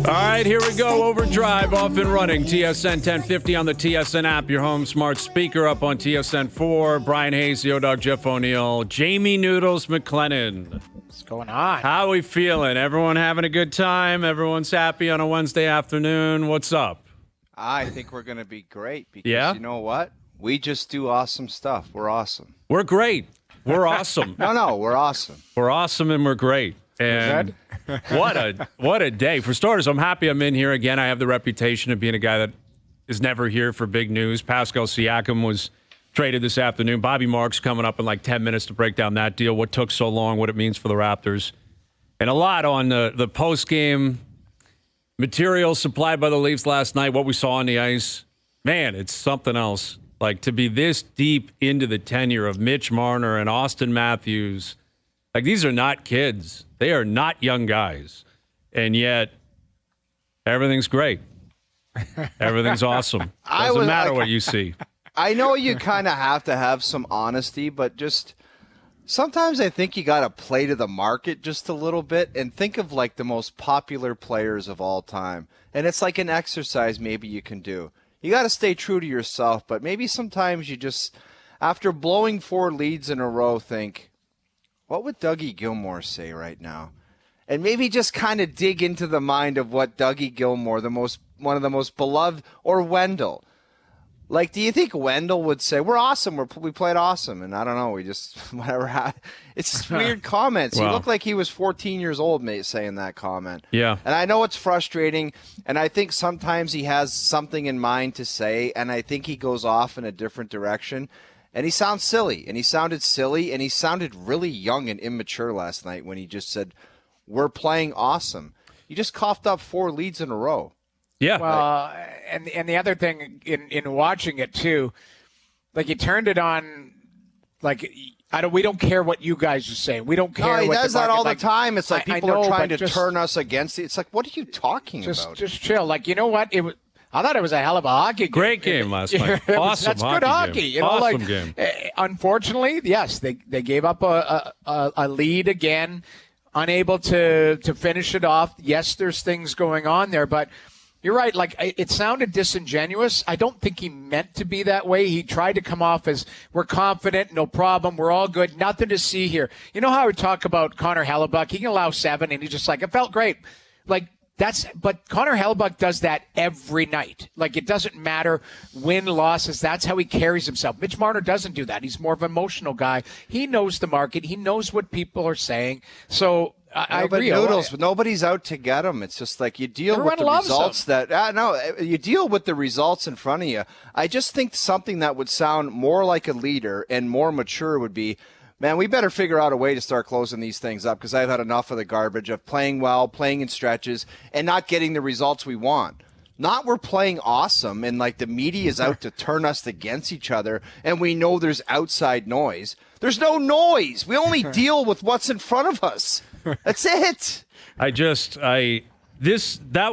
All right, here we go. OverDrive off and running. TSN 1050 on the TSN app. Your home smart speaker up on TSN 4. Bryan Hayes, the O-Dog, Jeff O'Neill, Jamie Noodles McLennan. What's going on? How are we feeling? Everyone having a good time? Everyone's happy on a Wednesday afternoon? What's up? I think we're going to be great because you know what? We just do awesome stuff. We're awesome. We're great. We're awesome. No, we're awesome. We're awesome and we're great. And what a day. For starters, I'm happy I'm in here again. I have the reputation of being a guy that is never here for big news. Pascal Siakam was traded this afternoon. Bobby Marks coming up in like 10 minutes to break down that deal, what took so long, what it means for the Raptors. And a lot on the post-game material supplied by the Leafs last night, what we saw on the ice. Man, it's something else. Like, to be this deep into the tenure of Mitch Marner and Austin Matthews, like, these are not kids. They are not young guys. And yet, everything's great. Everything's awesome. Doesn't matter what you see. I know you kind of have to have some honesty, but just sometimes I think you got to play to the market just a little bit and think of, like, the most popular players of all time. And it's like an exercise maybe you can do. You got to stay true to yourself, but maybe sometimes you just, after blowing 4 leads in a row, think, what would Dougie Gilmour say right now? And maybe just kind of dig into the mind of what Dougie Gilmour, one of the most beloved, or Wendell. Like, do you think Wendell would say, we're awesome, we played awesome, and I don't know, we just, whatever. It's just weird comments. Wow. He looked like he was 14 years old saying that comment. Yeah. And I know it's frustrating, and I think sometimes he has something in mind to say, and I think he goes off in a different direction. And he sounds silly, and he sounded silly, and he sounded really young and immature last night when he just said, we're playing awesome. You just coughed up 4 leads in a row. Yeah. Well, and the other thing in watching it too, like, he turned it on, like, we don't care what you guys are saying. We don't care. No, he what does the that all the like, time. It's like people are trying to turn us against it. It's like, what are you talking about? Just chill. Like, you know what? I thought it was a hell of a hockey game. Great game last night. Awesome. That's good hockey. You know, awesome game. Unfortunately, yes, they gave up a lead again, unable to finish it off. Yes, there's things going on there, but you're right. Like, it sounded disingenuous. I don't think he meant to be that way. He tried to come off as, we're confident, no problem, we're all good, nothing to see here. You know how we talk about Connor Hellebuck? He can allow 7, and he's just like, it felt great. Like, but Connor Hellebuck does that every night. Like, it doesn't matter win, losses. That's how he carries himself. Mitch Marner doesn't do that. He's more of an emotional guy. He knows the market. He knows what people are saying. So I agree. Noodles, nobody's out to get him. It's just like you deal with the results you deal with the results in front of you. I just think something that would sound more like a leader and more mature would be, man, we better figure out a way to start closing these things up because I've had enough of the garbage of playing well, playing in stretches, and not getting the results we want. Not we're playing awesome and, like, the media is out to turn us against each other and we know there's outside noise. There's no noise. We only deal with what's in front of us. That's it. That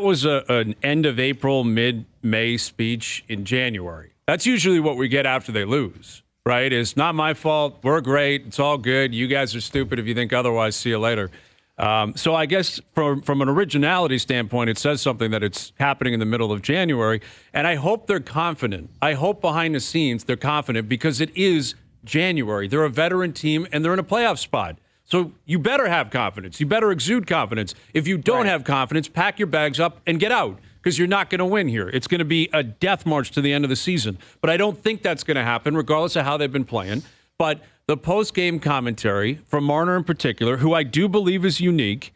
was an end of April, mid-May speech in January. That's usually what we get after they lose. Right? It's not my fault. We're great. It's all good. You guys are stupid if you think otherwise. See you later. So I guess from an originality standpoint, it says something that it's happening in the middle of January. And I hope they're confident. I hope behind the scenes they're confident because it is January. They're a veteran team and they're in a playoff spot. So you better have confidence. You better exude confidence. If you don't have confidence, pack your bags up and get out. Because you're not going to win here. It's going to be a death march to the end of the season. But I don't think that's going to happen, regardless of how they've been playing. But the post-game commentary from Marner in particular, who I do believe is unique.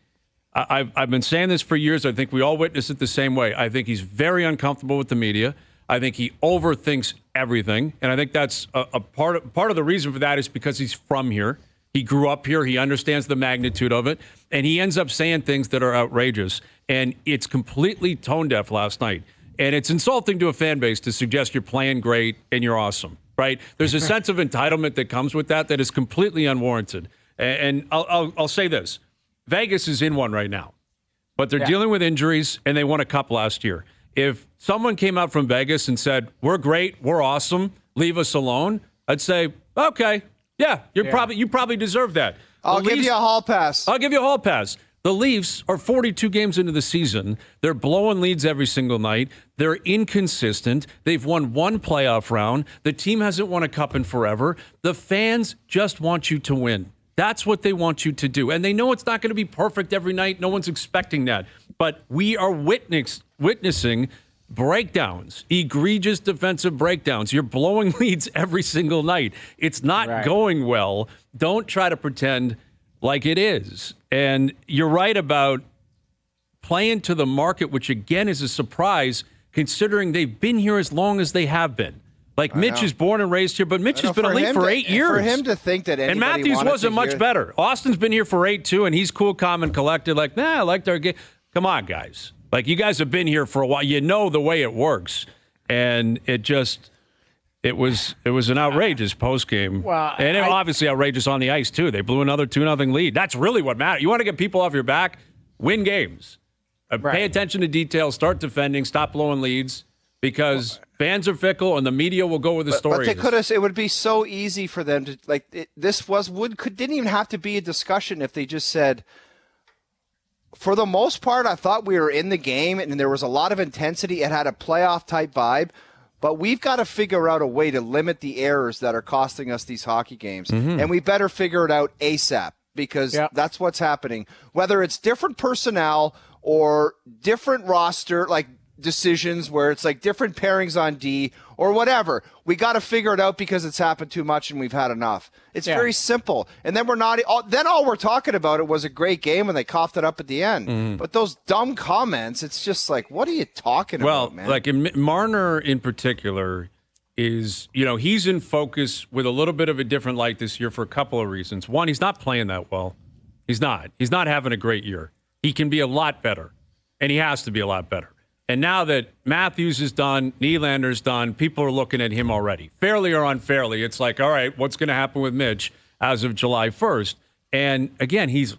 I've been saying this for years. I think we all witness it the same way. I think he's very uncomfortable with the media. I think he overthinks everything. And I think that's a part of the reason for that is because he's from here. He grew up here. He understands the magnitude of it. And he ends up saying things that are outrageous. And it's completely tone deaf last night. And it's insulting to a fan base to suggest you're playing great and you're awesome, right? There's a sense of entitlement that comes with that is completely unwarranted. And I'll say this. Vegas is in one right now. But they're dealing with injuries, and they won a cup last year. If someone came out from Vegas and said, we're great, we're awesome, leave us alone, I'd say, okay, you probably deserve that. I'll give you a hall pass. I'll give you a hall pass. The Leafs are 42 games into the season. They're blowing leads every single night. They're inconsistent. They've won one playoff round. The team hasn't won a cup in forever. The fans just want you to win. That's what they want you to do. And they know it's not going to be perfect every night. No one's expecting that. But we are witnessing breakdowns, egregious defensive breakdowns. You're blowing leads every single night. It's not going well. Don't try to pretend like it is. And you're right about playing to the market, which again is a surprise considering they've been here as long as they have been. Like Mitch is born and raised here, but Mitch has been a Leaf for 8 years. For him to think that anybody and Matthews wasn't much better. Austin's been here for 8 too, and he's cool, calm, and collected. Like, I liked our game. Come on, guys. Like, you guys have been here for a while. You know the way it works. And it was an outrageous postgame. Well, and obviously outrageous on the ice, too. They blew another 2-0 lead. That's really what matters. You want to get people off your back? Win games. Pay attention to details. Start defending. Stop blowing leads. Because fans are fickle, and the media will go with the story. But they could have. It would be so easy for them to didn't even have to be a discussion if they just said, for the most part, I thought we were in the game and there was a lot of intensity. It had a playoff type vibe, but we've got to figure out a way to limit the errors that are costing us these hockey games, and we better figure it out ASAP because that's what's happening. Whether it's different personnel or different roster, like decisions where it's like different pairings on D or whatever. We got to figure it out because it's happened too much and we've had enough. It's very simple. And then all we're talking about it was a great game and they coughed it up at the end. But those dumb comments, it's just like, what are you talking about, man? Well, like Marner in particular is, he's in focus with a little bit of a different light this year for a couple of reasons. One, he's not playing that well. He's not. He's not having a great year. He can be a lot better, and he has to be a lot better. And now that Matthews is done, Nylander's done, people are looking at him already. Fairly or unfairly, it's like, all right, what's going to happen with Mitch as of July 1st? And again, he's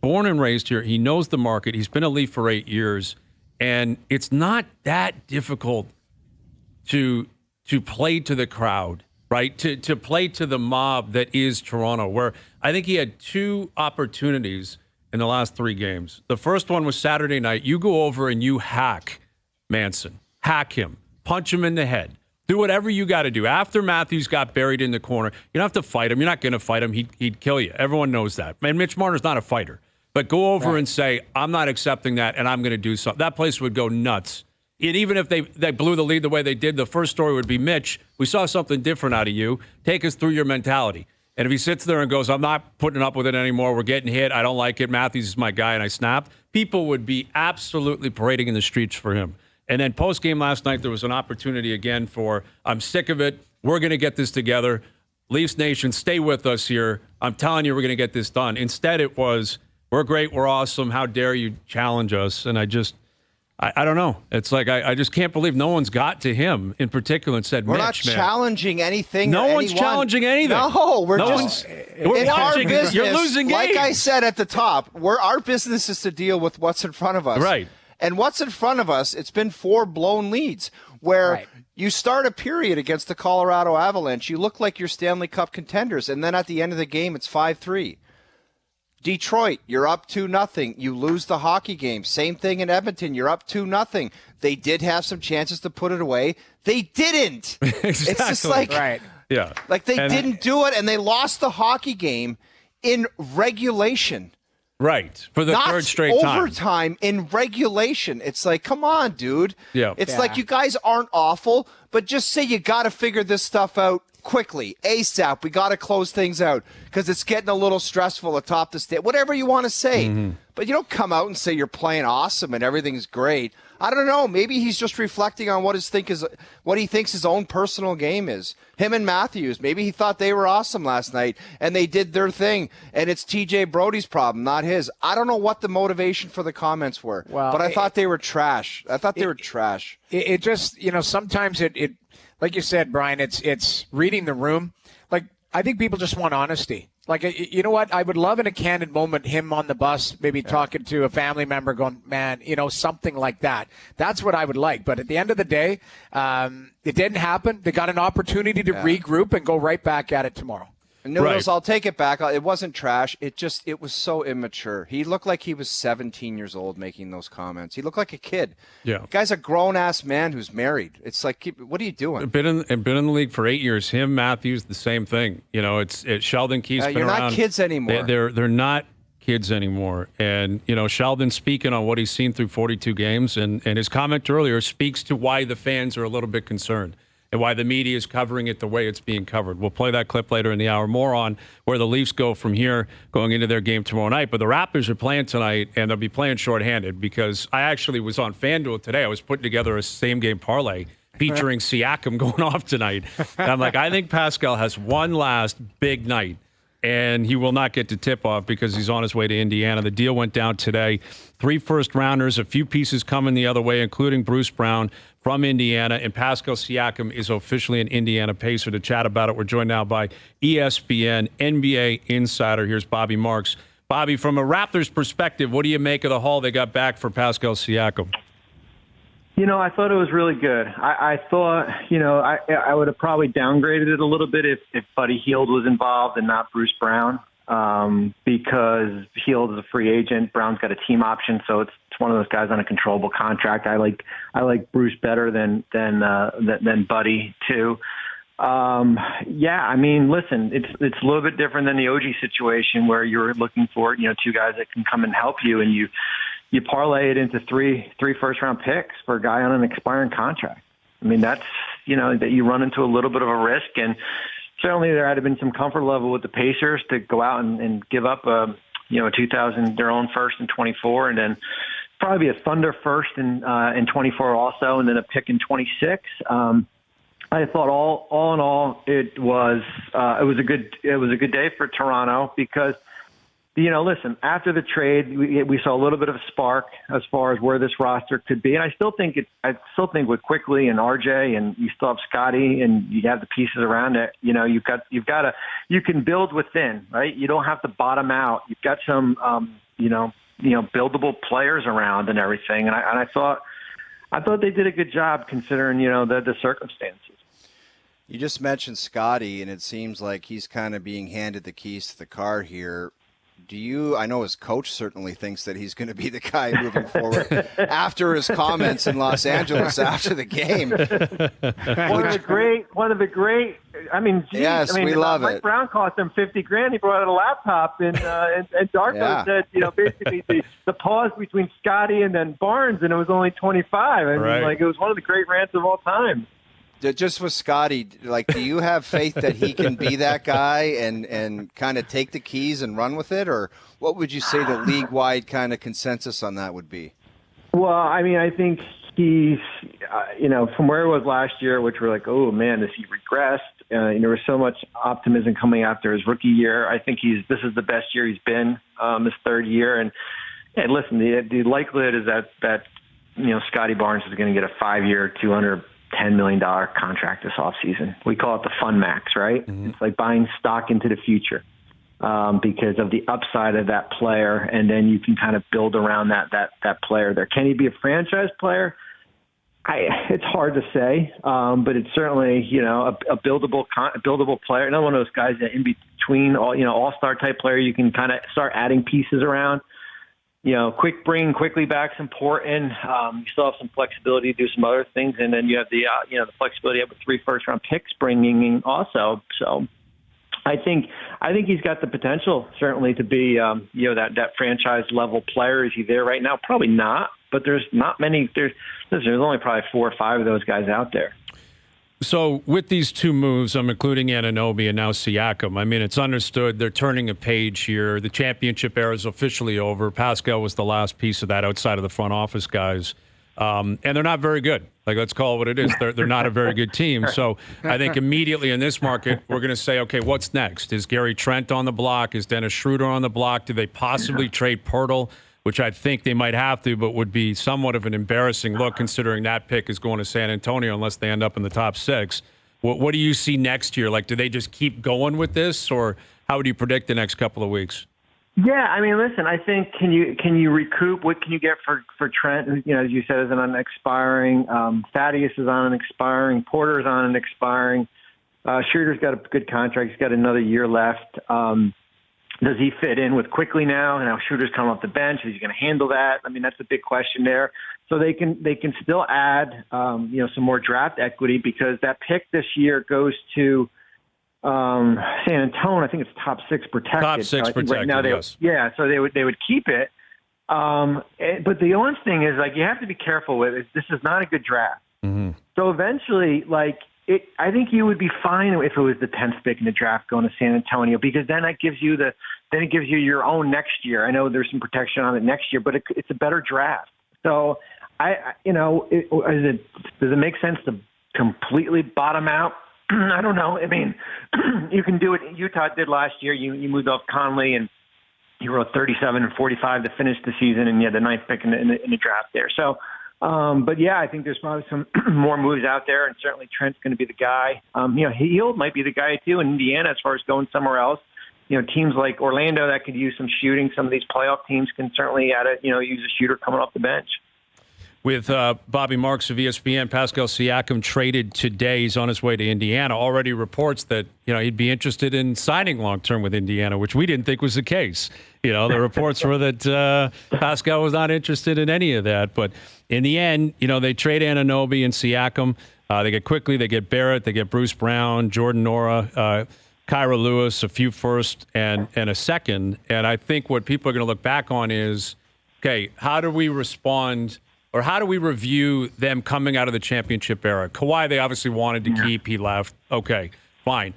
born and raised here. He knows the market. He's been a Leaf for 8 years. And it's not that difficult to play to the crowd, right? To play to the mob that is Toronto, where I think he had 2 opportunities in the last 3 games. The first one was Saturday night. You go over and you hack Manson. Hack him. Punch him in the head. Do whatever you got to do. After Matthews got buried in the corner, you don't have to fight him. You're not going to fight him. He'd kill you. Everyone knows that. And Mitch Marner's not a fighter. But go over and say, I'm not accepting that, and I'm going to do something. That place would go nuts. And even if they blew the lead the way they did, the first story would be, Mitch, we saw something different out of you. Take us through your mentality. And if he sits there and goes, I'm not putting up with it anymore, we're getting hit, I don't like it, Matthews is my guy, and I snapped, people would be absolutely parading in the streets for him. And then post-game last night, there was an opportunity again for, I'm sick of it, we're going to get this together. Leafs Nation, stay with us here. I'm telling you, we're going to get this done. Instead, it was, we're great, we're awesome, how dare you challenge us? And I don't know. It's like I just can't believe no one's got to him in particular and said, we're Mitch, not challenging anything. No one's challenging anything. No, we're in our business. You're losing games. Like I said at the top, our business is to deal with what's in front of us. Right. And what's in front of us, it's been 4 blown leads where you start a period against the Colorado Avalanche. You look like you're Stanley Cup contenders. And then at the end of the game, it's 5-3. Detroit, you're up 2-0. You lose the hockey game. Same thing in Edmonton. You're up 2-0. They did have some chances to put it away. They didn't. Exactly. It's just like, like they didn't do it, and they lost the hockey game in regulation. Right. For the third straight time. Not overtime, in regulation. It's like, come on, dude. Yeah. It's like you guys aren't awful, but just say you got to figure this stuff out quickly, ASAP. We got to close things out because it's getting a little stressful atop the state. Whatever you want to say. But you don't come out and say you're playing awesome and everything's great. I don't know. Maybe he's just reflecting on what he thinks his own personal game is. Him and Matthews. Maybe he thought they were awesome last night and they did their thing. And it's TJ Brody's problem, not his. I don't know what the motivation for the comments were. But I thought they were trash. It just, sometimes it like you said, Brian, it's reading the room. Like, I think people just want honesty. Like, you know what? I would love in a candid moment him on the bus, maybe talking to a family member going, man, something like that. That's what I would like. But at the end of the day, it didn't happen. They got an opportunity to regroup and go right back at it tomorrow. Noodles, right. I'll take it back. It wasn't trash. It was so immature. He looked like he was 17 years old making those comments. He looked like a kid. Yeah. The guy's a grown-ass man who's married. It's like, what are you doing? Been in the league for 8 years. Him, Matthews, the same thing. You know, it's Sheldon, Keefe's been around. You're not kids anymore. They're not kids anymore. And, you know, Sheldon speaking on what he's seen through 42 games, and his comment earlier speaks to why the fans are a little bit concerned and why the media is covering it the way it's being covered. We'll play that clip later in the hour. More on where the Leafs go from here going into their game tomorrow night. But the Raptors are playing tonight, and they'll be playing shorthanded because I actually was on FanDuel today. I was putting together a same-game parlay featuring Siakam going off tonight. And I'm like, I think Pascal has one last big night, and he will not get to tip-off because he's on his way to Indiana. The deal went down today. 3 first-rounders, a few pieces coming the other way, including Bruce Brown from Indiana, and Pascal Siakam is officially an Indiana Pacer. To chat about it, we're joined now by ESPN NBA insider. Here's Bobby Marks. Bobby, from a Raptors perspective, what do you make of the haul they got back for Pascal Siakam? You know, I thought it was really good. I thought, you know, I would have probably downgraded it a little bit if Buddy Hield was involved and not Bruce Brown, because Hield is a free agent. Brown's got a team option, so it's one of those guys on a controllable contract. I like Bruce better than Buddy too. Yeah, I mean, listen, it's a little bit different than the OG situation where you're looking for, you know, 2 guys that can come and help you, and you parlay it into three first-round picks for a guy on an expiring contract. I mean, that's, you know, that you run into a little bit of a risk, and certainly there had been some comfort level with the Pacers to go out and give up a 2000, their own first in 24, and then probably a Thunder first in 24 also, and then a pick in 26. I thought all in all, it was a good day for Toronto because, you know, listen, after the trade, we saw a little bit of a spark as far as where this roster could be, and I still think with Quickly and RJ, and you still have Scottie, and you have the pieces around it. You know, you can build within, right? You don't have to bottom out. You've got some, buildable players around and everything, and I thought they did a good job considering, you know, the circumstances. You just mentioned Scottie, and it seems like he's kind of being handed the keys to the car here. I know his coach certainly thinks that he's going to be the guy moving forward after his comments in Los Angeles after the game. One of the great. I mean, geez, yes, we love Mike it. Brown cost him $50,000. He brought out a laptop, and Darko said, you know, basically the pause between Scottie and then Barnes, and it was only 25. I mean, like, it was one of the great rants of all time. Just with Scottie, like, do you have faith that he can be that guy and kind of take the keys and run with it? Or what would you say the league-wide kind of consensus on that would be? Well, I mean, I think he's, from where he was last year, which we're like, oh, man, has he regressed? There was so much optimism coming after his rookie year. I think this is the best year he's been, this third year. And listen, the likelihood is that Scottie Barnes is going to get a 5-year, $210 million contract this offseason. We call it the fun max, right? Mm-hmm. It's like buying stock into the future because of the upside of that player, and then you can kind of build around that player there. Can he be a franchise player? It's hard to say, but it's certainly a buildable player. Another one of those guys that in between all-star type player, you can kind of start adding pieces around. Bringing quickly back is important. You still have some flexibility to do some other things, and then you have the flexibility of 3 first-round picks bringing in also. So I think he's got the potential certainly to be that franchise level player. Is he there right now? Probably not. But there's not many. There's only probably 4 or 5 of those guys out there. So with these 2 moves, I'm including Anunoby and now Siakam. I mean, it's understood they're turning a page here. The championship era is officially over. Pascal was the last piece of that outside of the front office guys. And they're not very good. Like, let's call it what it is. They're not a very good team. So I think immediately in this market, we're going to say, okay, what's next? Is Gary Trent on the block? Is Dennis Schroeder on the block? Do they possibly trade Pirtle? Which I think they might have to, but would be somewhat of an embarrassing look considering that pick is going to San Antonio unless they end up in the top 6. What do you see next year? Like, do they just keep going with this, or how would you predict the next couple of weeks? Yeah, I mean, listen, I think can you recoup? What can you get for Trent? As you said, is an expiring. Thaddeus is on an expiring. Porter's on an expiring. Schroeder's got a good contract. He's got another year left. Does he fit in with Quickly now? Now Schroeder's coming off the bench. Is he going to handle that? I mean, that's a big question there. So they can still add, some more draft equity because that pick this year goes to San Antonio. I think it's top 6 protected. Top 6 so protected, right now yes. So they would keep it. But the only thing is, like, you have to be careful with it. This is not a good draft. Mm-hmm. So eventually, I think you would be fine if it was the 10th pick in the draft going to San Antonio, because then it gives you your own next year. I know there's some protection on it next year, but it's a better draft. So does it make sense to completely bottom out? I don't know. I mean, you can do it. Utah did last year. You moved off Conley and you wrote 37 and 45 to finish the season, and you had the 9th pick in the draft there. So. But yeah, I think there's probably some more moves out there, and certainly Trent's going to be the guy. Hield might be the guy too in Indiana as far as going somewhere else. Teams like Orlando that could use some shooting. Some of these playoff teams can certainly use a shooter coming off the bench. With Bobby Marks of ESPN, Pascal Siakam traded today. He's on his way to Indiana. Already reports that he'd be interested in signing long-term with Indiana, which we didn't think was the case. The reports were that Pascal was not interested in any of that. But in the end, they trade Anunoby and Siakam. They get Quickly, they get Barrett, they get Bruce Brown, Jordan Nora, Kyra Lewis, a few first and a second. And I think what people are going to look back on is, okay, how do we respond – or how do we review them coming out of the championship era? Kawhi, they obviously wanted to keep. He left. Okay, fine.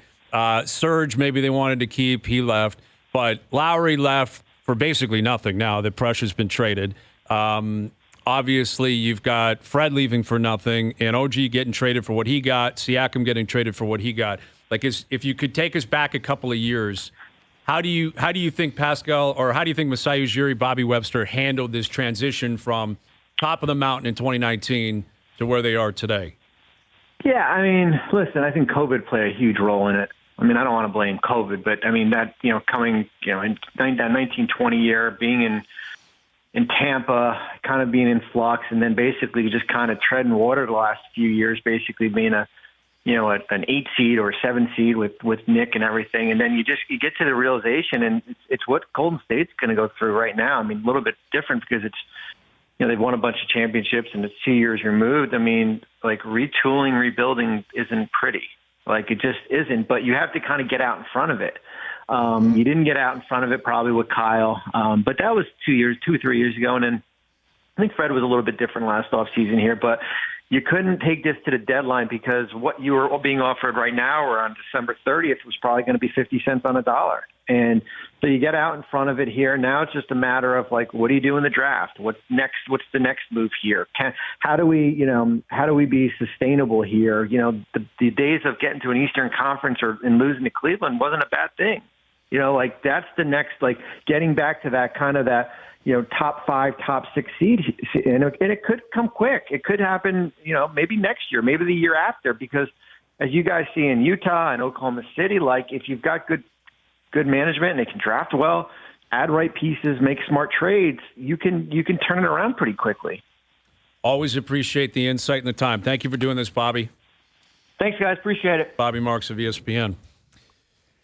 Serge, maybe they wanted to keep. He left. But Lowry left for basically nothing now that Prussia's been traded. Obviously, you've got Fred leaving for nothing and OG getting traded for what he got, Siakam getting traded for what he got. If you could take us back a couple of years, how do you think Pascal, or how do you think Masai Ujiri, Bobby Webster handled this transition from top of the mountain in 2019 to where they are today? Yeah, I mean, listen, I think COVID played a huge role in it. I mean, I don't want to blame COVID, but I mean that, coming, in that 1920 year, being in Tampa, kind of being in flux, and then basically just kind of treading water the last few years, basically being an 8 seed or a 7 seed with Nick and everything. And then you get to the realization, and it's what Golden State's going to go through right now. I mean, a little bit different because it's, they've won a bunch of championships and it's 2 years removed. I mean, retooling, rebuilding isn't pretty. It just isn't. But you have to kind of get out in front of it. You didn't get out in front of it probably with Kyle. But that was 2 or 3 years ago. And then I think Fred was a little bit different last offseason here. But you couldn't take this to the deadline because what you were being offered right now or on December 30th was probably going to be 50 cents on a dollar. And so you get out in front of it here. Now it's just a matter of what do you do in the draft? What's next? What's the next move here? How do we be sustainable here? The days of getting to an Eastern Conference and losing to Cleveland wasn't a bad thing. That's the next, getting back to that kind of that, top 5, top 6 seed. And it could come quick. It could happen, maybe next year, maybe the year after, because as you guys see in Utah and Oklahoma City, if you've got good management and they can draft well, add right pieces, make smart trades, you can turn it around pretty quickly. Always appreciate the insight and the time. Thank you for doing this, Bobby. Thanks, guys. Appreciate it. Bobby Marks of ESPN.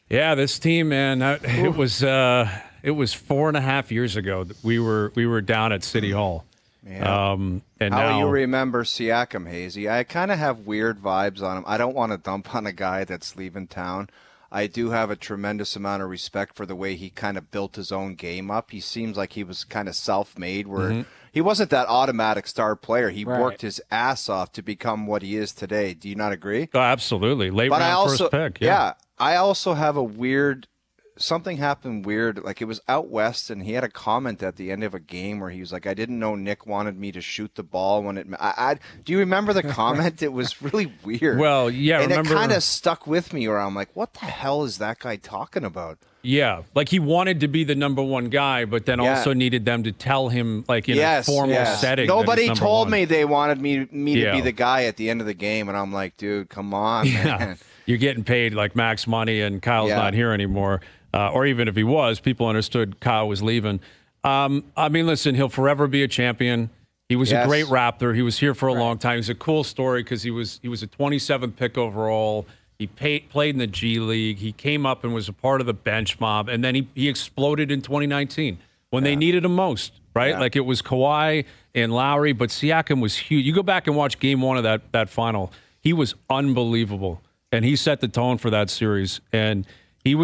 Yeah, this team, man, it was 4.5 years ago that we were down at City Hall. Yeah. And how now you remember Siakam, Hazy? I kind of have weird vibes on him. I don't want to dump on a guy that's leaving town. I do have a tremendous amount of respect for the way he kind of built his own game up. He seems like he was kind of self-made, where he wasn't that automatic star player. He worked his ass off to become what he is today. Do you not agree? Oh, absolutely. Late round first pick. Yeah. I also have a weird something happened weird. It was out west, and he had a comment at the end of a game where he was like, "I didn't know Nick wanted me to shoot the ball when it." Do you remember the comment? It was really weird. Well, yeah, and remember, it kind of stuck with me. Where I'm like, "What the hell is that guy talking about?" Yeah, he wanted to be the number one guy, but then also needed them to tell him, in a formal setting. Nobody told me they wanted me to be the guy at the end of the game, and I'm like, dude, come on, man. You're getting paid like max money, and Kyle's not here anymore. Or even if he was, people understood Kyle was leaving. Listen, he'll forever be a champion. He was a great Raptor. He was here for a long time. He's a cool story because he was a 27th pick overall. He played in the G League. He came up and was a part of the bench mob, and then he exploded in 2019 when they needed him most, right? Yeah. Like it was Kawhi and Lowry, but Siakam was huge. You go back and watch game 1 of that final. He was unbelievable, and he set the tone for that series. And he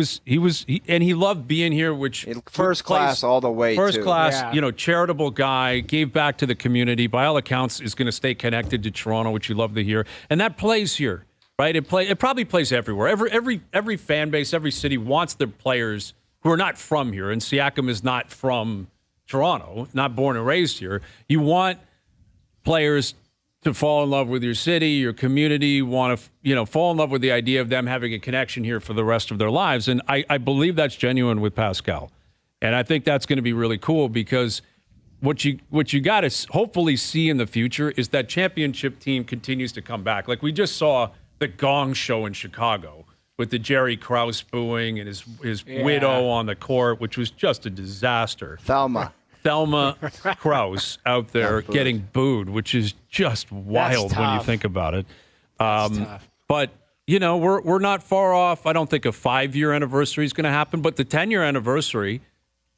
loved being here, which First class all the way, first too. class, charitable guy, gave back to the community. By all accounts, is going to stay connected to Toronto, which you love to hear. And that plays here, right? It probably plays everywhere. Every fan base, every city wants their players who are not from here. And Siakam is not from Toronto, not born and raised here. You want players to fall in love with your city, your community, want to, fall in love with the idea of them having a connection here for the rest of their lives. And I believe that's genuine with Pascal. And I think that's going to be really cool because what you got to hopefully see in the future is that championship team continues to come back. Like we just saw the Gong Show in Chicago with the Jerry Krause booing and his widow on the court, which was just a disaster. Thelma Krause out there getting booed, which is just wild when you think about it. But, we're not far off. I don't think a 5-year anniversary is going to happen, but the 10-year anniversary,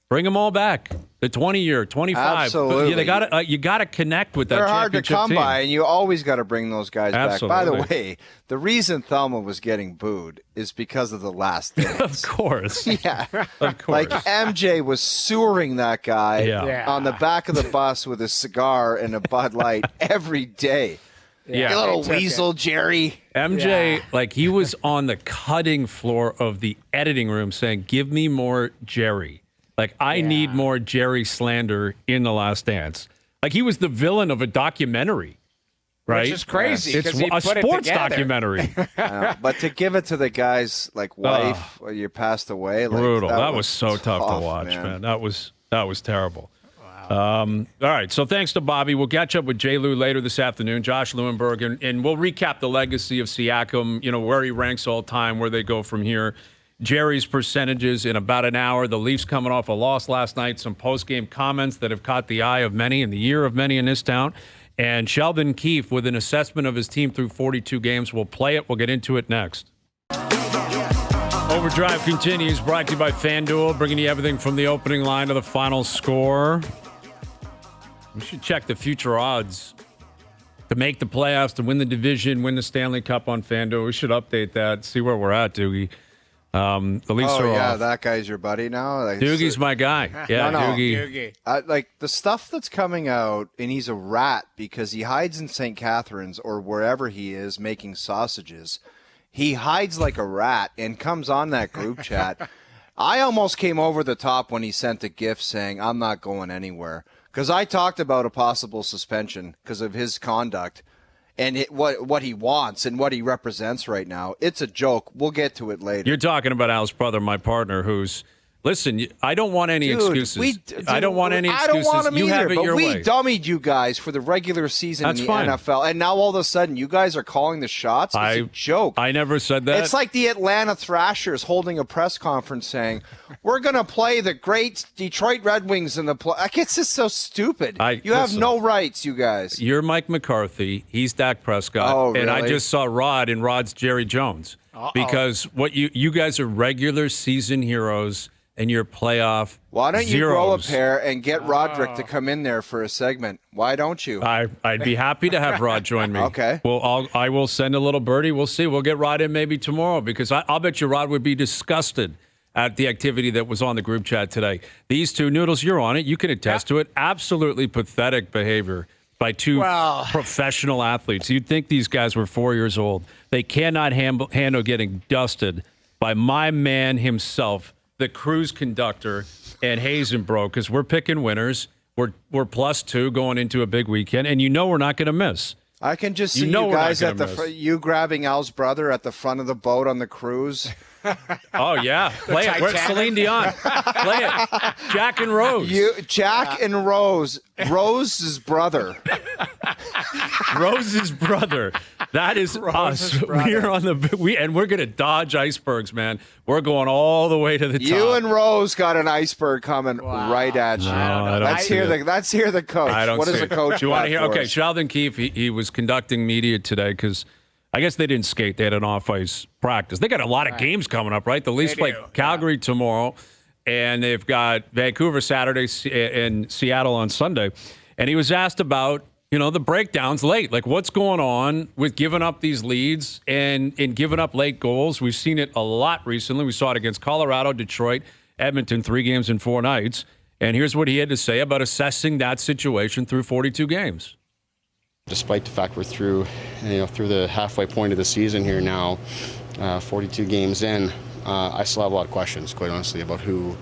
bring them all back. The 20-year, 25. Absolutely. You got to connect with that They're hard to championship come team. by, and you always got to bring those guys Absolutely. back. By the way, the reason Thelma was getting booed is because of the last dance. Of course. Yeah. Of course. Like MJ was sewering that guy Yeah. on the back of the bus with a cigar and a Bud Light every day. Yeah. You little weasel, Jerry. MJ, he was on the cutting floor of the editing room saying, give me more Jerry. I need more Jerry slander in The Last Dance. He was the villain of a documentary, right? Which is crazy. It's 'cause he a put it sports together. documentary. But to give it to the guy's wife, you passed away. Brutal. That was so tough to watch, man. That was terrible. Wow. All right. So thanks to Bobby. We'll catch up with J. Lou later this afternoon, Josh Lewenberg, and we'll recap the legacy of Siakam, where he ranks all time, where they go from here. Jerry's percentages in about an hour. The Leafs coming off a loss last night. Some post-game comments that have caught the eye of many in the year of many in this town. And Sheldon Keefe with an assessment of his team through 42 games. We'll play it. We'll get into it next. OverDrive continues, brought to you by FanDuel, bringing you everything from the opening line to the final score. We should check the future odds to make the playoffs, to win the division, win the Stanley Cup on FanDuel. We should update that, see where we're at, Doogie. The Leafs are off. That guy's your buddy now? Doogie's my guy. Yeah, No. Doogie. The stuff that's coming out, and he's a rat because he hides in St. Catharines or wherever he is making sausages. He hides like a rat and comes on that group chat. I almost came over the top when he sent a gift saying, I'm not going anywhere. Because I talked about a possible suspension because of his conduct and what he wants and what he represents right now. It's a joke. We'll get to it later. You're talking about Al's brother, my partner, who's... Listen, I don't want any excuses. I don't want any excuses. I don't want them you either, have it but your we way. dummied you guys for the regular season That's in the fine. NFL, and now all of a sudden you guys are calling the shots? It's a joke. I never said that. It's like the Atlanta Thrashers holding a press conference saying, we're going to play the great Detroit Red Wings in the play. It's just so stupid. You have no rights, you guys. You're Mike McCarthy. He's Dak Prescott. Oh, really? And I just saw Rod and Rod's Jerry Jones. Because what you guys are regular season heroes and you're playoff Why don't you zeros. grow a pair and get Roderick to come in there for a segment? Why don't you? I'd be happy to have Rod join me. Okay. Well, I will send a little birdie. We'll see. We'll get Rod in maybe tomorrow because I'll bet you Rod would be disgusted at the activity that was on the group chat today. These two, Noodles, you're on it. You can attest to it. Absolutely pathetic behavior by two professional athletes. You'd think these guys were 4 years old. They cannot handle getting dusted by my man himself, the cruise conductor, and Hazenbro, because we're picking winners. We're +2 going into a big weekend, and we're not going to miss. I can just see you guys at the you grabbing Al's brother at the front of the boat on the cruise. Oh yeah, play it. Where's Celine Dion? Play it. Jack and Rose. Jack and Rose. Rose's brother. Rose's brother. That is us. We're on we're going to dodge icebergs, man. We're going all the way to the top. You and Rose got an iceberg coming right at you. No, let's hear the coach. I don't What see does the it. coach? Do you want to hear? got for Okay, us? Sheldon Keefe. He was conducting media today because I guess they didn't skate. They had an off-ice practice. They got a lot of games coming up, right? The Leafs play Calgary tomorrow, and they've got Vancouver Saturday and Seattle on Sunday. And he was asked about, the breakdowns late. Like, what's going on with giving up these leads and giving up late goals? We've seen it a lot recently. We saw it against Colorado, Detroit, Edmonton, 3 games in 4 nights. And here's what he had to say about assessing that situation through 42 games. Despite the fact we're through the halfway point of the season here now, 42 games in, I still have a lot of questions, quite honestly, about who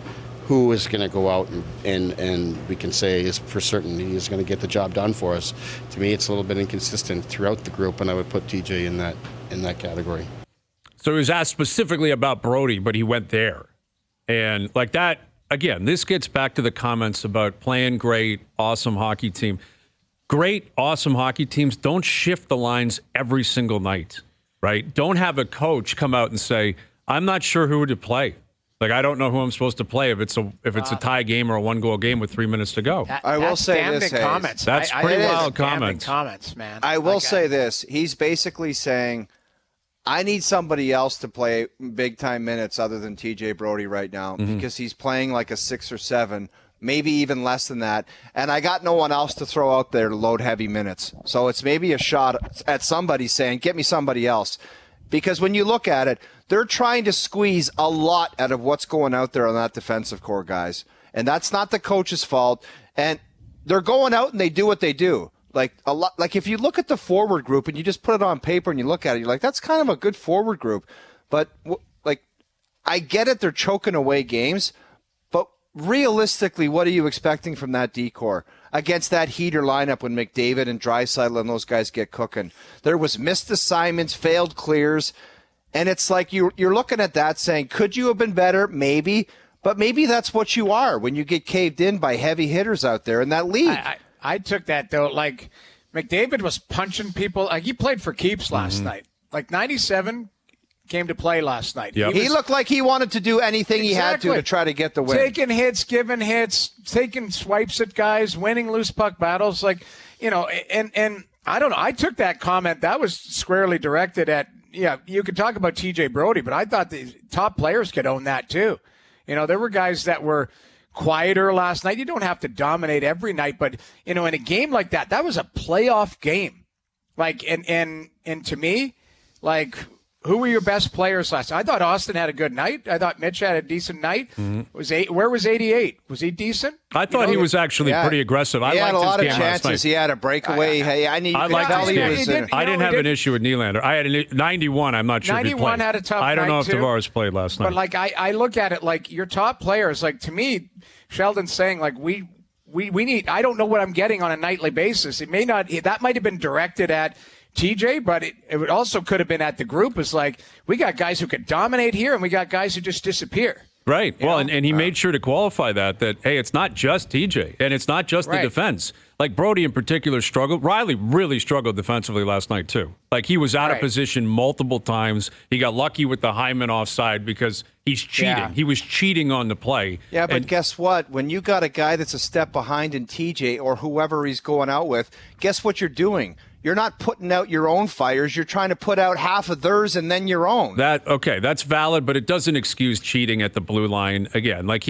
is going to go out and we can say is for certain he is going to get the job done for us. To me, it's a little bit inconsistent throughout the group, and I would put TJ in that category. So he was asked specifically about Brody, but he went there. And like that, again, this gets back to the comments about playing great, awesome hockey team. Great, awesome hockey teams don't shift the lines every single night, right? Don't have a coach come out and say, I'm not sure who to play. Like, I don't know who I'm supposed to play if it's a tie game or a 1-goal game with 3 minutes to go. I will say this, comments. That's pretty wild comments. Comments, man. I will say this. He's basically saying, I need somebody else to play big-time minutes other than TJ Brody right now because he's playing like a 6 or 7, maybe even less than that, and I got no one else to throw out there to load heavy minutes. So it's maybe a shot at somebody saying, get me somebody else. Because when you look at it, they're trying to squeeze a lot out of what's going out there on that defensive core, guys. And that's not the coach's fault. And they're going out and they do what they do. Like a lot. Like if you look at the forward group and you just put it on paper and you look at it, you're like, that's kind of a good forward group. But like, I get it. They're choking away games. But realistically, what are you expecting from that D-core against that heater lineup when McDavid and Draisaitl and those guys get cooking? There was missed assignments, failed clears. And it's like you're looking at that saying, could you have been better? Maybe. But maybe that's what you are when you get caved in by heavy hitters out there in that league. I took that, though. Like, McDavid was punching people. Like, he played for keeps last night. Like, 97 came to play last night. Yep. He looked like he wanted to do anything he had to try to get the win. Taking hits, giving hits, taking swipes at guys, winning loose puck battles. Like, and I don't know. I took that comment. That was squarely directed at, you could talk about TJ Brody, but I thought the top players could own that too. There were guys that were quieter last night. You don't have to dominate every night, but in a game like that, that was a playoff game. Like, and to me, like, who were your best players last night? I thought Austin had a good night. I thought Mitch had a decent night. Where was 88? Was he decent? I thought he was actually pretty aggressive. He had a lot of chances. Last night. He had a breakaway. I liked his game. I didn't have an issue with Nylander. I had a 91. I'm not sure if he played. 91 had a tough night, I don't know if too. Tavares played last night. But, like, I look at it like your top players, like, to me, Sheldon's saying, like, we need – I don't know what I'm getting on a nightly basis. It may not – that might have been directed at – TJ, but it also could have been at the group. It's like, we got guys who could dominate here, and we got guys who just disappear. Right. Well, and he made sure to qualify that, hey, it's not just TJ, and it's not just the defense. Like, Brody in particular struggled. Riley really struggled defensively last night, too. Like, he was out of position multiple times. He got lucky with the Hyman offside because he's cheating. Yeah. He was cheating on the play. Yeah, but guess what? When you got a guy that's a step behind in TJ or whoever he's going out with, guess what you're doing? You're not putting out your own fires. You're trying to put out half of theirs and then your own. That's valid, but it doesn't excuse cheating at the blue line. Again, like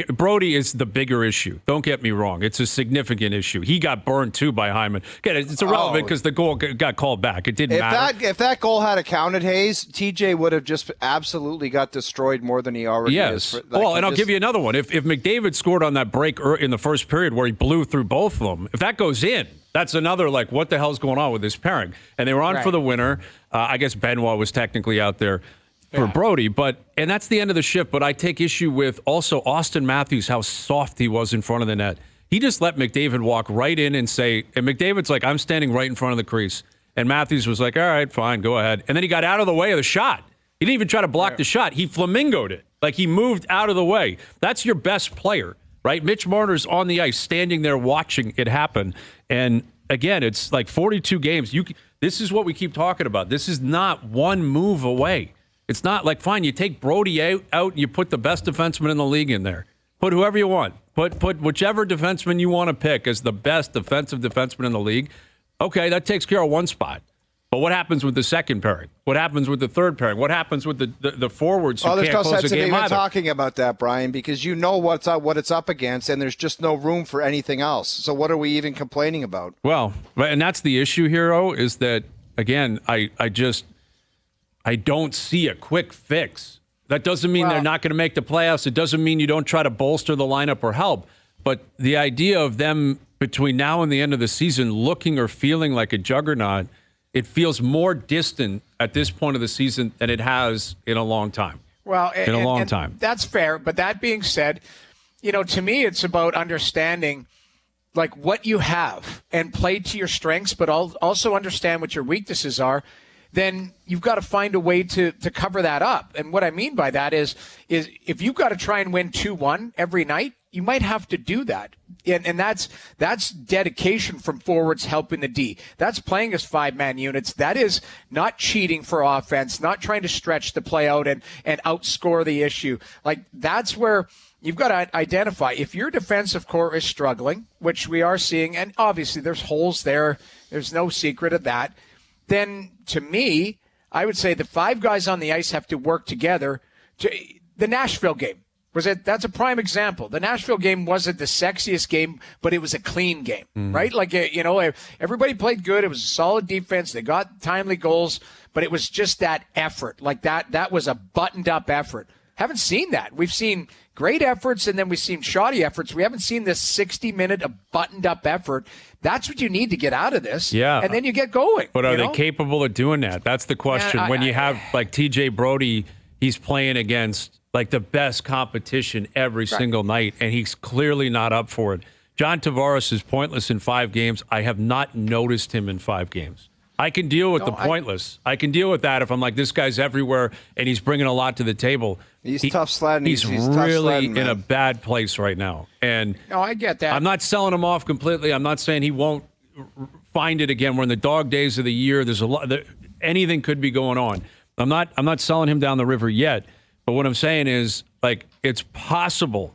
Brody is the bigger issue. Don't get me wrong. It's a significant issue. He got burned too by Hyman. Again, it's irrelevant because the goal got called back. It didn't matter. If that goal had accounted, Hayes, TJ would have just absolutely got destroyed more than he already is. And I'll give you another one. If McDavid scored on that break in the first period where he blew through both of them, if that goes in, that's another, like, what the hell's going on with this pairing? And they were on for the winner. I guess Benoit was technically out there for Brody. And that's the end of the shift. But I take issue with also Austin Matthews, how soft he was in front of the net. He just let McDavid walk right in and McDavid's like, I'm standing right in front of the crease. And Matthews was like, all right, fine, go ahead. And then he got out of the way of the shot. He didn't even try to block the shot. He flamingoed it. Like, he moved out of the way. That's your best player. Right? Mitch Marner's on the ice, standing there watching it happen. And again, it's like 42 games. This is what we keep talking about. This is not one move away. It's not like, fine, you take Brody out and you put the best defenseman in the league in there. Put whoever you want. Put whichever defenseman you want to pick as the best defensive defenseman in the league. Okay, that takes care of one spot. But what happens with the second pairing? What happens with the third pairing? What happens with the forwards who there's can't no close sense the of game even either? talking about that, Brian, because you know what it's up against, and there's just no room for anything else. So what are we even complaining about? Well, and that's the issue here, is that, again, I don't see a quick fix. That doesn't mean they're not going to make the playoffs. It doesn't mean you don't try to bolster the lineup or help. But the idea of them between now and the end of the season looking or feeling like a juggernaut, it feels more distant at this point of the season than it has in a long time. Well, in a long time. That's fair. But that being said, to me, it's about understanding like what you have and play to your strengths, but also understand what your weaknesses are. Then you've got to find a way to cover that up. And what I mean by that is if you've got to try and win 2-1 every night, you might have to do that. And that's dedication from forwards helping the D. That's playing as 5-man units. That is not cheating for offense, not trying to stretch the play out and outscore the issue. Like, that's where you've got to identify if your defensive core is struggling, which we are seeing, and obviously there's holes there. There's no secret of that. Then, to me, I would say the 5 guys on the ice have to work together. The Nashville game, that's a prime example. The Nashville game wasn't the sexiest game, but it was a clean game, right? Like, everybody played good. It was a solid defense. They got timely goals, but it was just that effort. Like, that was a buttoned-up effort. Haven't seen that. We've seen great efforts, and then we've seen shoddy efforts. We haven't seen this 60-minute buttoned-up effort. That's what you need to get out of this. Yeah. And then you get going. But are they capable of doing that? That's the question. When you have, like, TJ Brody, he's playing against, like, the best competition every single night, and he's clearly not up for it. John Tavares is pointless in 5 games. I have not noticed him in 5 games. I can deal with the pointless. I can deal with that if I'm like, this guy's everywhere and he's bringing a lot to the table. He's tough sledding. He's really in a bad place right now. And I get that. I'm not selling him off completely. I'm not saying he won't find it again. We're in the dog days of the year. There's a lot. Anything could be going on. I'm not selling him down the river yet. But what I'm saying is, like, it's possible.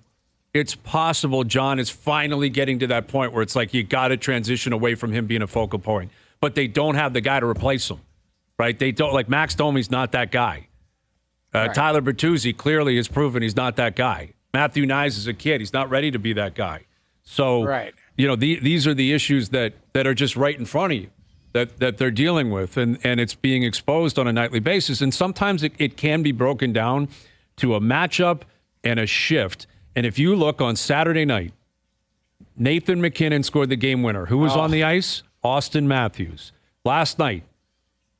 It's possible John is finally getting to that point where it's like you got to transition away from him being a focal point. But they don't have the guy to replace him, right? They don't. Like, Max Domi's not that guy. Right. Tyler Bertuzzi clearly has proven he's not that guy. Matthew Nyes is a kid. He's not ready to be that guy. So, these are the issues that are just right in front of you that they're dealing with, and it's being exposed on a nightly basis. And sometimes it can be broken down to a matchup and a shift. And if you look on Saturday night, Nathan McKinnon scored the game winner. Who was on the ice? Austin Matthews. Last night,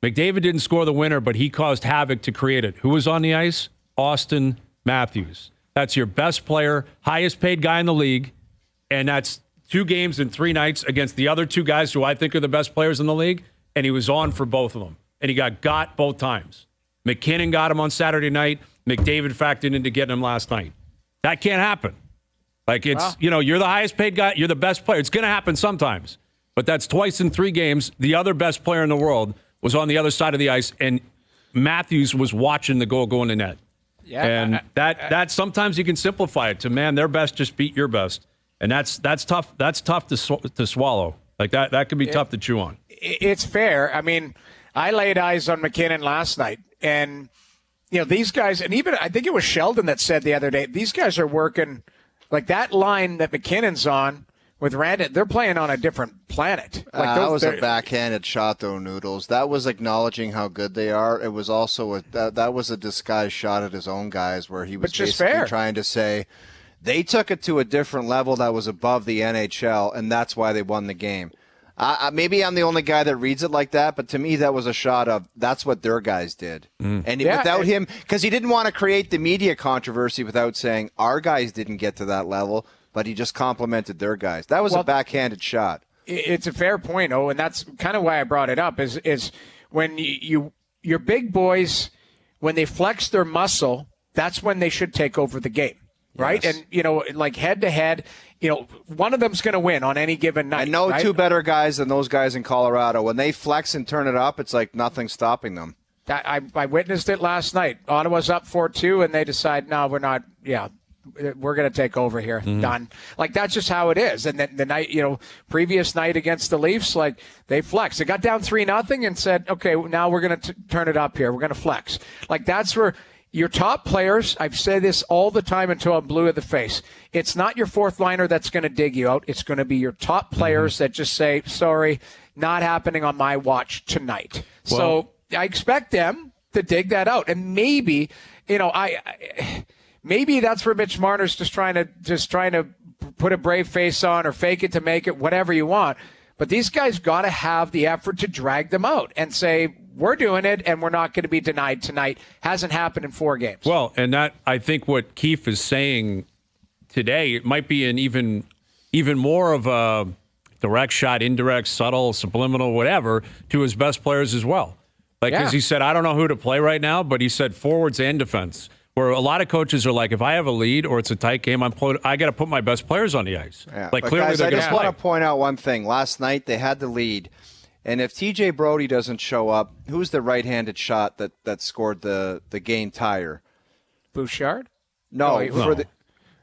McDavid didn't score the winner, but he caused havoc to create it. Who was on the ice? Austin Matthews. That's your best player, highest paid guy in the league, and that's 2 games in 3 nights against the other 2 guys who I think are the best players in the league, and he was on for both of them. And he got both times. McKinnon got him on Saturday night. McDavid factored into getting him last night. That can't happen. Like, it's, you're the highest paid guy, you're the best player. It's going to happen sometimes. But that's twice in 3 games. The other best player in the world was on the other side of the ice, and Matthews was watching the goal go in the net. Yeah, and that sometimes you can simplify it to, man, their best just beat your best, and that's tough. That's tough to swallow. Like, that could be tough to chew on. It's fair. I mean, I laid eyes on McKinnon last night, and these guys, and even I think it was Sheldon that said the other day, these guys are working like that line that McKinnon's on. With Randon, they're playing on a different planet. Like that was a backhanded shot, though, Noodles. That was acknowledging how good they are. It was also that was a disguised shot at his own guys, where he was basically trying to say they took it to a different level that was above the NHL, and that's why they won the game. Maybe I'm the only guy that reads it like that, but to me, that was a shot of that's what their guys did. And without him, because he didn't want to create the media controversy without saying our guys didn't get to that level. But he just complimented their guys. That was a backhanded shot. It's a fair point, and that's kind of why I brought it up, is when your big boys, when they flex their muscle, that's when they should take over the game, right? Yes. And, like head-to-head, one of them's going to win on any given night. I know 2 better guys than those guys in Colorado. When they flex and turn it up, it's like nothing's stopping them. I witnessed it last night. Ottawa's up 4-2, and they decide, no, we're not, we're going to take over here. Done. Like, that's just how it is. And then the night, previous night against the Leafs, like, they flexed. They got down 3-0 and said, okay, now we're going to turn it up here. We're going to flex. Like, that's where your top players, I've said this all the time until I'm blue in the face. It's not your fourth liner that's going to dig you out. It's going to be your top players that just say, sorry, not happening on my watch tonight. Well, so I expect them to dig that out. And maybe, maybe that's where Mitch Marner's just trying to put a brave face on or fake it to make it, whatever you want. But these guys got to have the effort to drag them out and say, we're doing it and we're not going to be denied tonight. Hasn't happened in 4 games. Well, and that, I think what Keefe is saying today, it might be an even more of a direct shot, indirect, subtle, subliminal, whatever, to his best players as well. Like, as he said, I don't know who to play right now, but he said forwards and defense. Where a lot of coaches are like, if I have a lead or it's a tight game, I got to put my best players on the ice. Yeah. Like, but clearly guys, they're I going just to play. want to point out one thing. Last night they had the lead, and if TJ Brody doesn't show up, who's the right-handed shot that scored the game tire? Bouchard? No, No.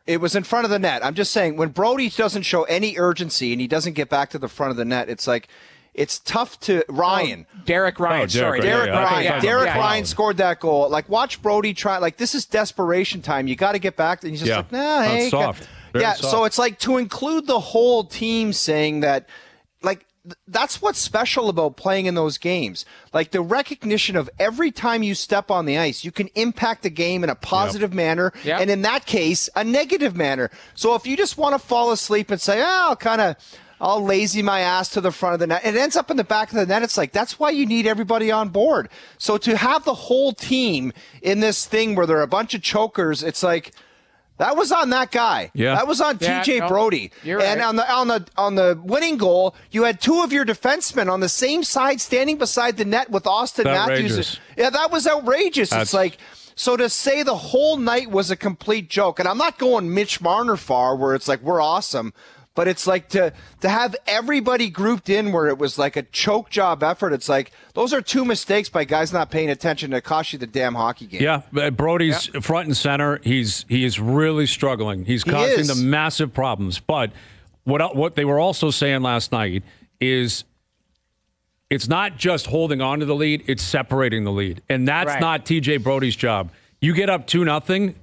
It was in front of the net. I'm just saying, when Brody doesn't show any urgency and he doesn't get back to the front of the net, it's like, it's tough to Ryan. Derek Ryan. Sorry. Derek Ryan. Yeah. Derek Yeah. Ryan scored that goal. Like, watch Brody try. Like, this is desperation time. You got to get back. And he's just like, nah, hey. Soft. Very Yeah, soft. so it's like to include the whole team saying that, like, that's what's special about playing in those games. Like, the recognition of every time you step on the ice, you can impact the game in a positive manner, Yep. and in that case, a negative manner. So if you just want to fall asleep and say, I'll lazy my ass to the front of the net, it ends up in the back of the net. It's like, that's why you need everybody on board. So to have the whole team in this thing where there are a bunch of chokers, it's like, that was on that guy. Yeah. That was on TJ Brody. You're and right. on the winning goal, you had 2 of your defensemen on the same side standing beside the net with Austin Outrageous. Matthews. Yeah, that was outrageous. It's like, so to say the whole night was a complete joke, and I'm not going Mitch Marner far where it's like, we're awesome. But it's like to have everybody grouped in where it was like a choke job effort. It's like, those are 2 mistakes by guys not paying attention to cost you the damn hockey game. Yeah, Brody's front and center. He is really struggling. He's causing them massive problems. But what they were also saying last night is it's not just holding on to the lead, it's separating the lead. And that's not TJ Brody's job. You get up 2-0,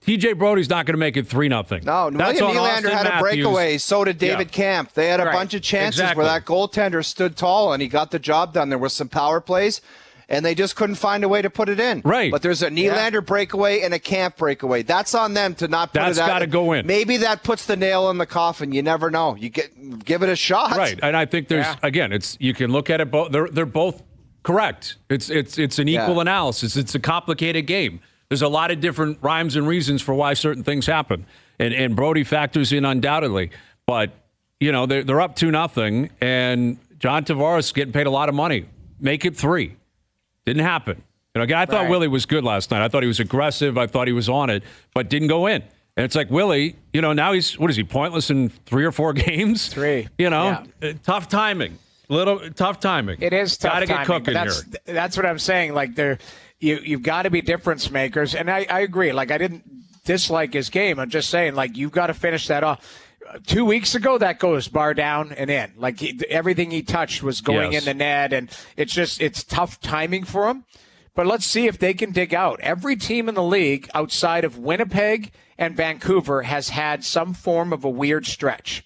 TJ Brody's not going to make it 3-0. No, That's William on Nylander Austin had a Matthews. breakaway. So did David Kampf. They had a bunch of chances Exactly. where that goaltender stood tall and he got the job done. There was some power plays, and they just couldn't find a way to put it in. Right. But there's a Nylander breakaway and a Kampf breakaway. That's on them to not put That's it out. gotta go in. Maybe that puts the nail in the coffin. You never know. You give it a shot. Right, and I think there's again, you can look at it both. They're both correct. It's an equal analysis. It's a complicated game. There's a lot of different rhymes and reasons for why certain things happen, and Brody factors in undoubtedly. But they're up 2-0, and John Tavares getting paid a lot of money. Make it 3. Didn't happen. Again, I thought Willie was good last night. I thought he was aggressive. I thought he was on it, but didn't go in. And it's like, Willie, now he's pointless in 3 or 4 games? 3. Tough timing. Tough timing. It is tough Gotta timing. get cooking but here. That's what I'm saying. Like, you've got to be difference makers. And I agree. Like, I didn't dislike his game. I'm just saying, like, you've got to finish that off. 2 weeks ago, that goes bar down and in. Like, everything he touched was going in the net, and it's tough timing for him. But let's see if they can dig out. Every team in the league outside of Winnipeg and Vancouver has had some form of a weird stretch.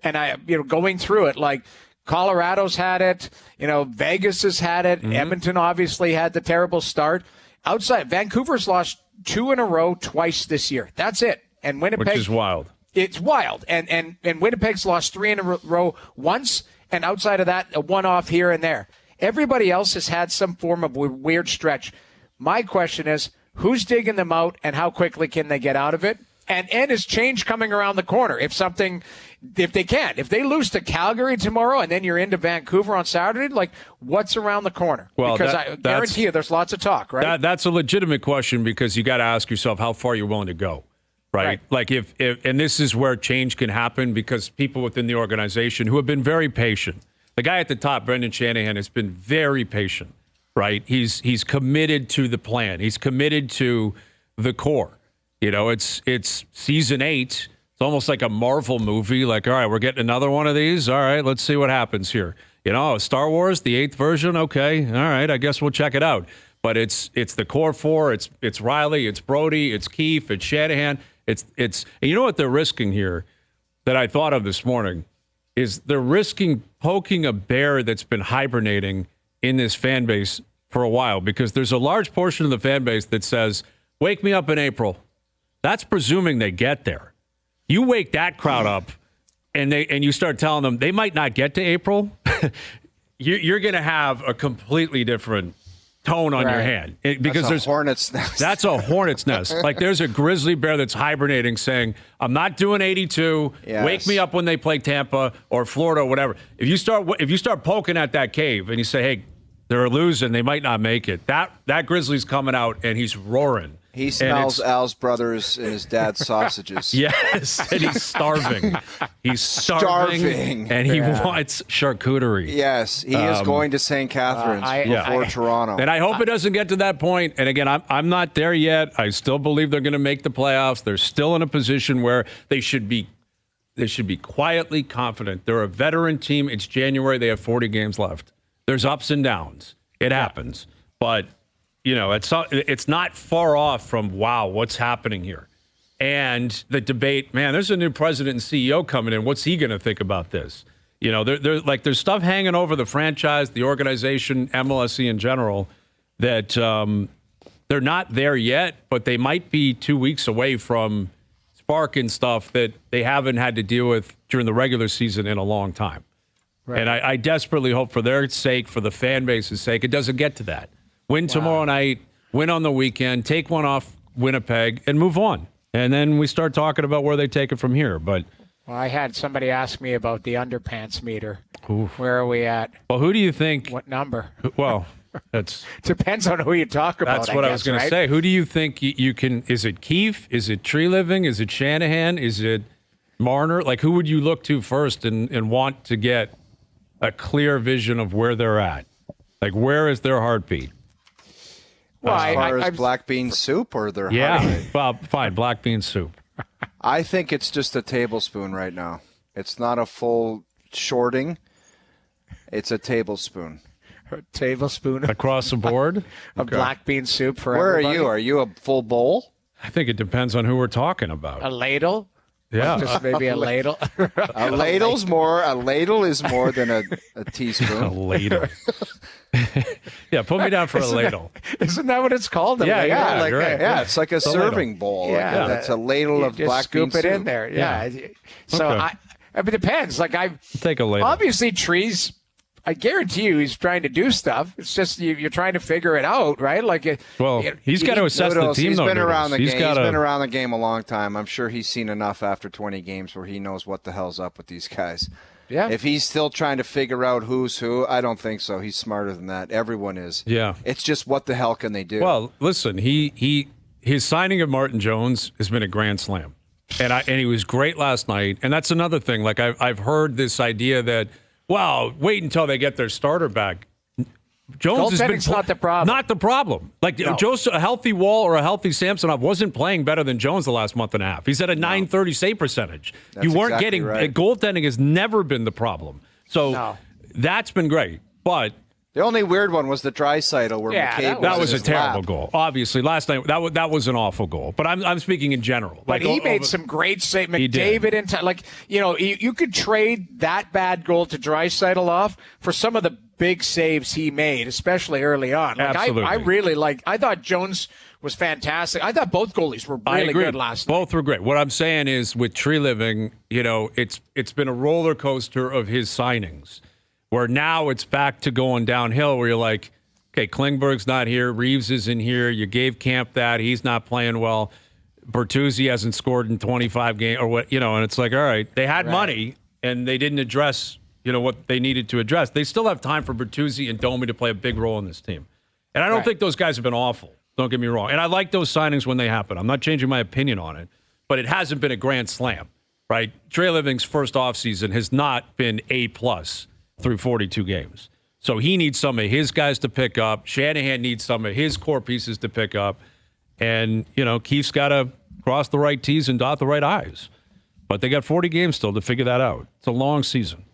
And going through it, like, Colorado's had it. Vegas has had it. Mm-hmm. Edmonton obviously had the terrible start. Outside, Vancouver's lost 2 in a row twice this year. That's it. And Winnipeg, which is wild. It's wild. And Winnipeg's lost 3 in a row once, and outside of that, a one-off here and there. Everybody else has had some form of weird stretch. My question is, who's digging them out, and how quickly can they get out of it? And is change coming around the corner? If they lose to Calgary tomorrow and then you're into Vancouver on Saturday, like, what's around the corner? Well, because I guarantee you there's lots of talk, right? That's a legitimate question, because you got to ask yourself how far you're willing to go, right? Like, if and this is where change can happen, because people within the organization who have been very patient. The guy at the top, Brendan Shanahan, has been very patient, right? He's committed to the plan. He's committed to the core. It's season 8. It's almost like a Marvel movie. Like, all right, we're getting another one of these. All right, let's see what happens here. Star Wars, the 8th version. Okay, all right, I guess we'll check it out. But it's the core 4. It's Riley, it's Brody, it's Keefe, it's Shanahan. It's and you know what they're risking here that I thought of this morning is they're risking poking a bear that's been hibernating in this fan base for a while, because there's a large portion of the fan base that says, "Wake me up in April." That's presuming they get there. You wake that crowd up, and you start telling them they might not get to April. You're going to have a completely different tone on your hand, because there's a hornet's nest. That's a hornet's nest. Like, there's a grizzly bear that's hibernating, saying, "I'm not doing 82. Yes. Wake me up when they play Tampa or Florida or whatever." If you start poking at that cave and you say, "Hey, they're losing, they might not make it," that grizzly's coming out and he's roaring. He smells Al's brothers and his dad's sausages. Yes, and he's starving. He's starving. And he wants charcuterie. Yes, he is going to St. Catharines before Toronto. And I hope it doesn't get to that point. And again, I'm not there yet. I still believe they're going to make the playoffs. They're still in a position where they should be quietly confident. They're a veteran team. It's January. They have 40 games left. There's ups and downs. It happens. But it's not far off from, wow, what's happening here? And the debate, man, there's a new president and CEO coming in. What's he going to think about this? There's stuff hanging over the franchise, the organization, MLSE in general, that they're not there yet, but they might be 2 weeks away from sparking stuff that they haven't had to deal with during the regular season in a long time. Right. And I desperately hope, for their sake, for the fan base's sake, it doesn't get to that. Win tomorrow night, win on the weekend, take one off Winnipeg, and move on. And then we start talking about where they take it from here. But I had somebody ask me about the underpants meter. Oof. Where are we at? Well, who do you think? What number? Well, that's depends on who you talk about. That's what I was going to say. Who do you think you can? Is it Keefe? Is it Tree Living? Is it Shanahan? Is it Marner? Like, who would you look to first and want to get a clear vision of where they're at? Like, where is their heartbeat? Well, as far as black bean soup or their heart? Well, fine, black bean soup. I think it's just a tablespoon right now. It's not a full shorting. It's a tablespoon. A tablespoon across the board of black bean soup for Where everybody? are you? Are you a full bowl? I think it depends on who we're talking about. A ladle? Yeah, just maybe a ladle. A ladle is more than a teaspoon. A ladle. Yeah, put me down for a ladle. Isn't that what it's called? Yeah, it's like a serving bowl. Yeah, it's a ladle of black bean soup. Scoop it in there. Yeah. So Okay. it depends. Like take a ladle. Obviously, Trees. I guarantee you, he's trying to do stuff. It's just you're trying to figure it out, right? Like, he's got to assess the team. He's though, been around the game. He's been around the game a long time. I'm sure he's seen enough after 20 games where he knows what the hell's up with these guys. Yeah. If he's still trying to figure out who's who, I don't think so. He's smarter than that. Everyone is. Yeah. It's just what the hell can they do? Well, listen, his signing of Martin Jones has been a grand slam, and he was great last night. And that's another thing. Like, I've heard this idea that, well, wait until they get their starter back. Jones has been not the problem. Not the problem. Like, No. a healthy Wall or a healthy Samsonov wasn't playing better than Jones the last month and a half. He's at a .930 save percentage. You weren't exactly getting right. goaltending has never been the problem. So that's been great. But the only weird one was the Draisaitl where McCabe that was in a his terrible lap. goal. Obviously, last night that was an awful goal. But I'm speaking in general. But he made some great saves. McDavid in time. Like, you could trade that bad goal to Draisaitl off for some of the big saves he made, especially early on. Like, Absolutely. I thought Jones was fantastic. I thought both goalies were really good last night. Both were great. What I'm saying is, with Tree Living, it's been a roller coaster of his signings, where now it's back to going downhill, where you're like, okay, Klingberg's not here, Reeves isn't here, you gave Camp that, he's not playing well, Bertuzzi hasn't scored in 25 games, or what, and it's like, all right, they had money, and they didn't address, what they needed to address. They still have time for Bertuzzi and Domi to play a big role in this team. And I don't think those guys have been awful, don't get me wrong. And I like those signings when they happen. I'm not changing my opinion on it, but it hasn't been a grand slam, right? Trey Living's first offseason has not been A+ through 42 games. So he needs some of his guys to pick up. Shanahan needs some of his core pieces to pick up. And, Keefe's got to cross the right T's and dot the right I's. But they got 40 games still to figure that out. It's a long season.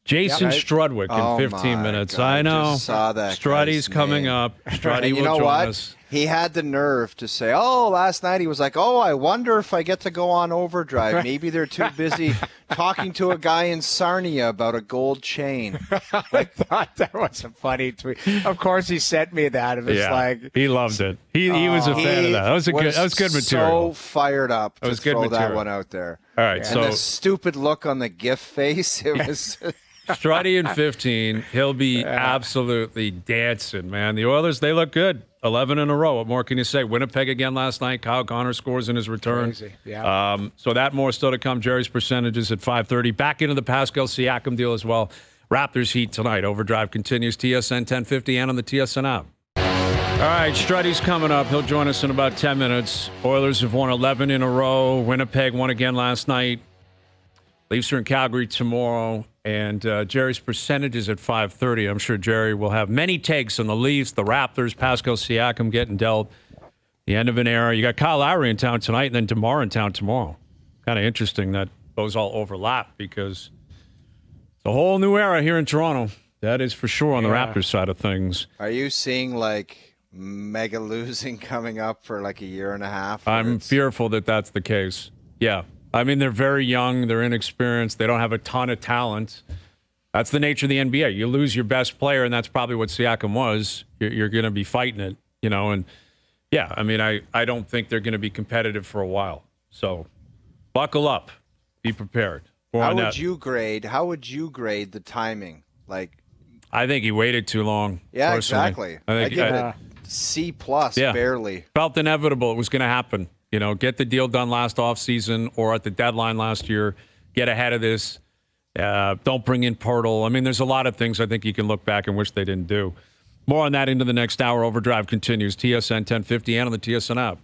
Jason Strudwick in 15 minutes. God, I know. Just saw that Struddy's coming name. up. Struddy you will know join what? us. He had the nerve to say, last night he was like, I wonder if I get to go on OverDrive. Maybe they're too busy talking to a guy in Sarnia about a gold chain. I thought that was a funny tweet. Of course, he sent me that. It was like he loved it. He was a fan of that. That was good material. So fired up to throw that one out there. All right, and so the stupid look on the GIF face. It was. Struddy in 15. He'll be absolutely dancing, man. The Oilers, they look good. 11 in a row. What more can you say? Winnipeg again last night. Kyle Connor scores in his return. Crazy. Yeah. So that more still to come. Jerry's percentages at 5:30. Back into the Pascal Siakam deal as well. Raptors Heat tonight. OverDrive continues. TSN 1050 and on the TSN app. All right, Struddy's coming up. He'll join us in about 10 minutes. Oilers have won 11 in a row. Winnipeg won again last night. Leafs are in Calgary tomorrow. And Jerry's percentages at 5:30. I'm sure Jerry will have many takes on the Leafs, the Raptors, Pascal Siakam getting dealt. The end of an era. You got Kyle Lowry in town tonight and then DeMar in town tomorrow. Kind of interesting that those all overlap because it's a whole new era here in Toronto. That is for sure on the Raptors side of things. Are you seeing like mega losing coming up for like a year and a half? I'm fearful that that's the case. Yeah. I mean, they're very young. They're inexperienced. They don't have a ton of talent. That's the nature of the NBA. You lose your best player, and that's probably what Siakam was. You're going to be fighting it, And, yeah, I mean, I don't think they're going to be competitive for a while. So buckle up. Be prepared. How would you grade the timing? I think he waited too long. Yeah, personally. exactly. I give it C+, barely. Felt inevitable it was going to happen. Get the deal done last offseason or at the deadline last year. Get ahead of this. Don't bring in Pirtle. I mean, there's a lot of things I think you can look back and wish they didn't do. More on that into the next hour. OverDrive continues. TSN 1050 and on the TSN app.